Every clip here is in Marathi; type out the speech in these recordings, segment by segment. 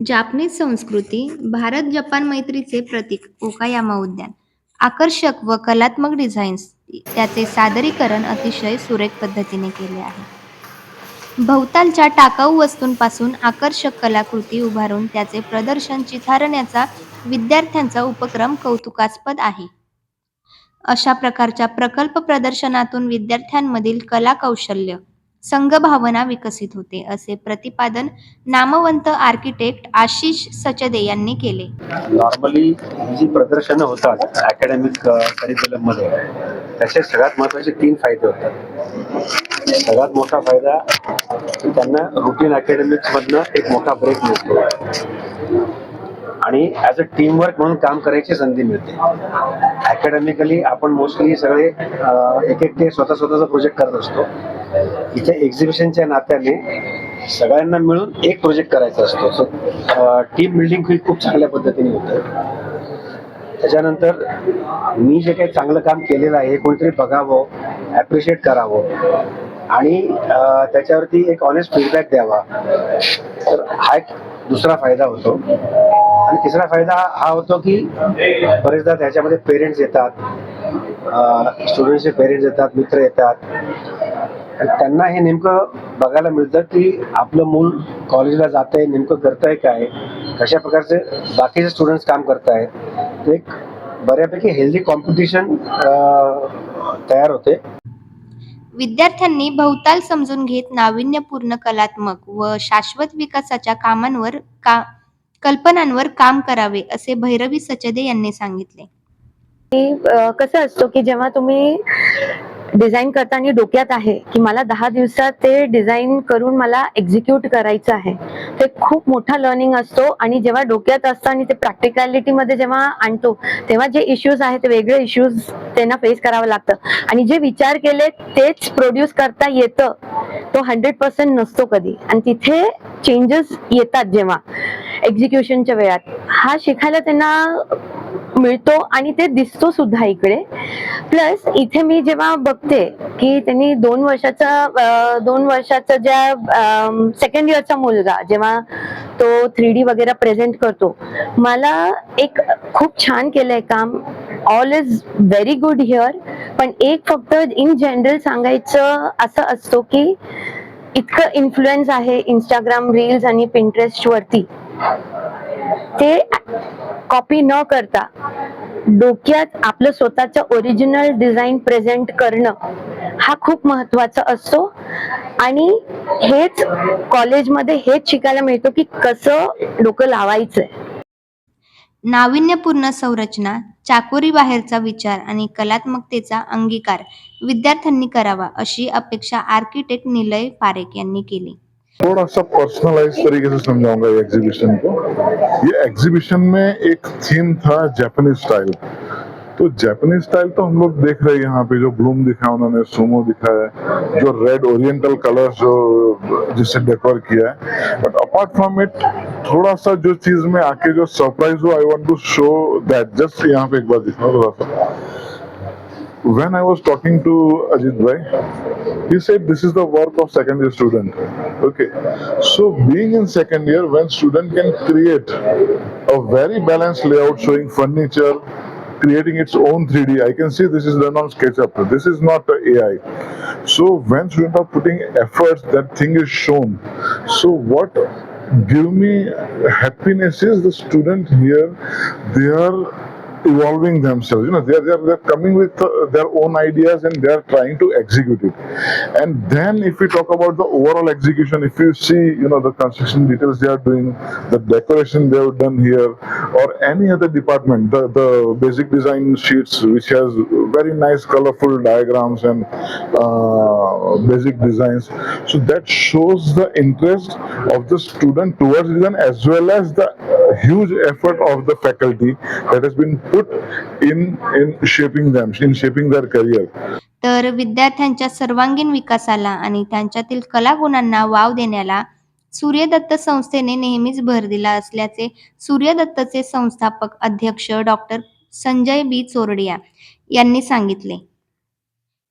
जापनीज संस्कृती, भारत-जपान मैत्रीचे प्रतीक ओकायामा उद्यान. आकर्षक व कलात्मक डिझाईन्स, त्याचे सादरीकरण अतिशय सुरेख पद्धतीने केले आहे. भोवतालच्या टाकाऊ वस्तूंपासून आकर्षक कलाकृती उभारून त्याचे प्रदर्शन चिथारण्याचा विद्यार्थ्यांचा उपक्रम कौतुकास्पद आहे. अशा प्रकारच्या प्रकल्प प्रदर्शनातून विद्यार्थ्यांमधील कलाकौशल्य, संघभावना विकसित होते, असे प्रतिपादन नामवंत आर्किटेक्ट आशिष सचदे यांनी केले. नॉर्मली ही जी प्रदर्शनं होतात अकॅडमिक करिक्युलममध्ये, त्याचे सगळ्यात महत्त्वाचे 3 फायदे होतात. सगळ्यात मोठा फायदा, त्यांना रुटीन अकॅडमिक्समधनं एक मोठा ब्रेक मिळतो आणि ॲज अ टीमवर्क म्हणून काम करायची संधी मिळते. अकॅडमिकली आपण मोस्टली सगळे एक स्वतःचा प्रोजेक्ट करत असतो. इथे एक्झिबिशनच्या नात्याने सगळ्यांना मिळून एक प्रोजेक्ट करायचा असतो. सो टीम बिल्डिंग ही खूप चांगल्या पद्धतीने होतं. त्याच्यानंतर मी जे काही चांगलं काम केलेलं आहे हे कोणीतरी बघावं, ॲप्रिशिएट करावं आणि त्याच्यावरती एक ऑनेस्ट फीडबॅक द्यावा. तर हा एक दुसरा फायदा होतो. आणि तिसरा फायदा हा होतो की बरेचदा त्याच्यामध्ये पेरेंट्स येतात, स्टुडंट्सचे पेरेंट्स येतात, मित्र येतात. त्यांना हे नेमकं बघायला मिळतं की आपलं मूल कॉलेजला जातंय, नेमकं करतंय काय, कशा प्रकारचे बाकीचे स्टुडंट्स काम करतायत. ते एक बऱ्यापैकी हेल्दी कॉम्पिटिशन तयार होते. विद्यार्थ्यांनी भवताल समजून घेत नाविन्यपूर्ण कलात्मक व शाश्वत विकासाच्या कल्पनांवर काम करावे, असे भैरवी सचदे यांनी सांगितले. कसं असतो की जेव्हा तुम्ही डिझाईन करताना डोक्यात आहे की मला 10 दिवसात ते डिझाईन करून मला एक्झिक्यूट करायचं आहे, ते खूप मोठा लर्निंग असतो. आणि जेव्हा डोक्यात असतं आणि ते प्रॅक्टिकॅलिटीमध्ये जेव्हा आणतो, तेव्हा जे इश्यूज आहेत ते वेगळे इश्यूज त्यांना फेस करावं लागतं. आणि जे विचार केले तेच प्रोड्यूस करता येतं, तो 100% नसतो कधी. आणि तिथे चेंजेस येतात जेव्हा एक्झिक्युशनच्या वेळात. हा शिकायला त्यांना मिळतो आणि ते दिसतो सुद्धा इकडे. प्लस इथे मी जेव्हा बघते की त्यांनी 2 वर्षाचा ज्या सेकंड इयरचा मुलगा जेव्हा तो 3D वगैरे प्रेझेंट करतो, मला एक खूप छान केलंय काम. All is very good here. पण एक फक्त इन जनरल सांगायचं असं असतो की इतकं इन्फ्लुएन्स आहे इंस्टाग्राम रील्स आणि पिंटरेस्ट वरती, ते कॉपी न करता डोक्यात आपलं स्वतःचं ओरिजिनल डिझाईन प्रेझेंट करणं हा खूप महत्वाचा असतो. आणि हेच कॉलेजमध्ये हेच शिकायला मिळतं की कसं डोकं लावायचंय. नाविन्यपूर्ण संरचना, चाकोरीबाहेरचा विचार आणि कलात्मकतेचा अंगीकार विद्यार्थ्यांनी करावा, अशी अपेक्षा आर्किटेक्ट निलय पारेख यांनी केली. थोड़ा सा पर्सनलाइज तरीके से समझाऊंगा ये एग्जीबिशन को। ये एग्जीबिशन में एक थीम था जापानीज स्टाइल। तो जापानीज स्टाइल तो हम लोग देख रहे हैं यहाँ पे, जो ब्लूम दिखा उन्होंने, सुमो दिखा है, जो रेड ओरिएंटल कलर्स जो जिससे डेकोर किया है। बट अपार्ट फ्रॉम इट थोड़ा सा जो चीज में आके जो सरप्राइज हो, I want to show that. Just यहाँ पे एक बार दिखा थोड़ा सा। When I was talking to Ajit Bhai, he said this is the work of second year student. Okay, so being in second year, when student can create a very balanced layout showing furniture, creating its own 3D, I can see this is done on SketchUp. This is not AI. So when students are putting efforts, that thing is shown. So what give me happiness is the student here, they are evolving themselves. They're coming with their own ideas and they're trying to execute it. And then if we talk about the overall execution, if you see the construction details they are doing, the decoration they have done here, or any other department, the basic design sheets which has very nice colorful diagrams and basic designs, so that shows the interest of the student towards design, as well as the huge effort of the faculty that has been put in shaping them, in shaping their career. तर विद्यार्थ्यांच्या सर्वांगीण विकासाला आणि त्यांच्यातील कलागुणांना वाव देण्याला सूर्यदत्त संस्थेने नेहमीच भर दिला असल्याचे सूर्यदत्तचे संस्थापक अध्यक्ष डॉक्टर संजय बी चोरडिया यांनी सांगितले.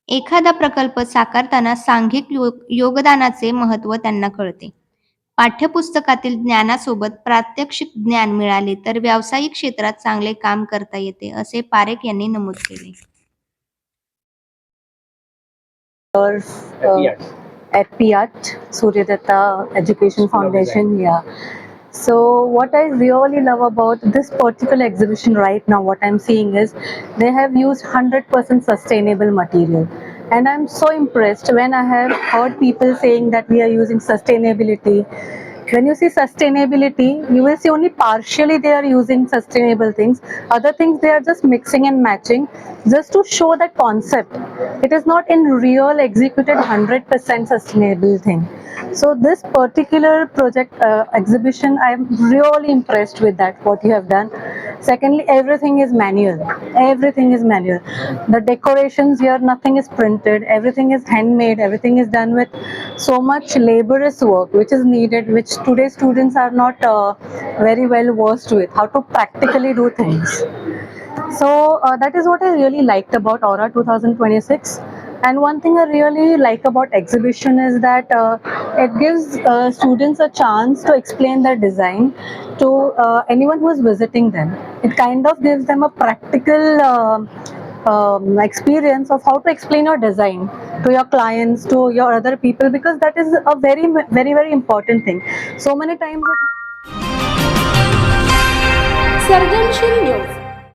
एखादा प्रकल्प साकारताना सांघिक योगदानाचे महत्त्व त्यांना कळते. पाठ्यपुस्तकातील ज्ञानासोबत प्रात्यक्षिक ज्ञान मिळाले तर व्यावसायिक क्षेत्रात चांगले काम करता येते, असे पारेख यांनी नमूद केले. At PIAT, Suryadatta Education Foundation. Yeah. So what I really love about this particular exhibition right now, what I'm seeing is they have used 100% sustainable material. And I'm so impressed when I have heard people saying that we are using sustainability. When you see sustainability, you will see only partially they are using sustainable things. Other things they are just mixing and matching just to show that concept. It is not in real executed 100% sustainable thing. So this particular project exhibition, I am really impressed with that, what you have done. Secondly, everything is manual. Everything is manual. The decorations here, nothing is printed. Everything is handmade. Everything is done with so much laborious work, which is needed, which today's students are not very well versed with, how to practically do things. So that is what I really liked about Aura 2026. And one thing I really like about exhibition is that it gives students a chance to explain their design to anyone who is visiting them. It kind of gives them a practical experience of how to explain your design to your clients, to your other people, because that is a very important thing. So many times सर्जनशील न्यूज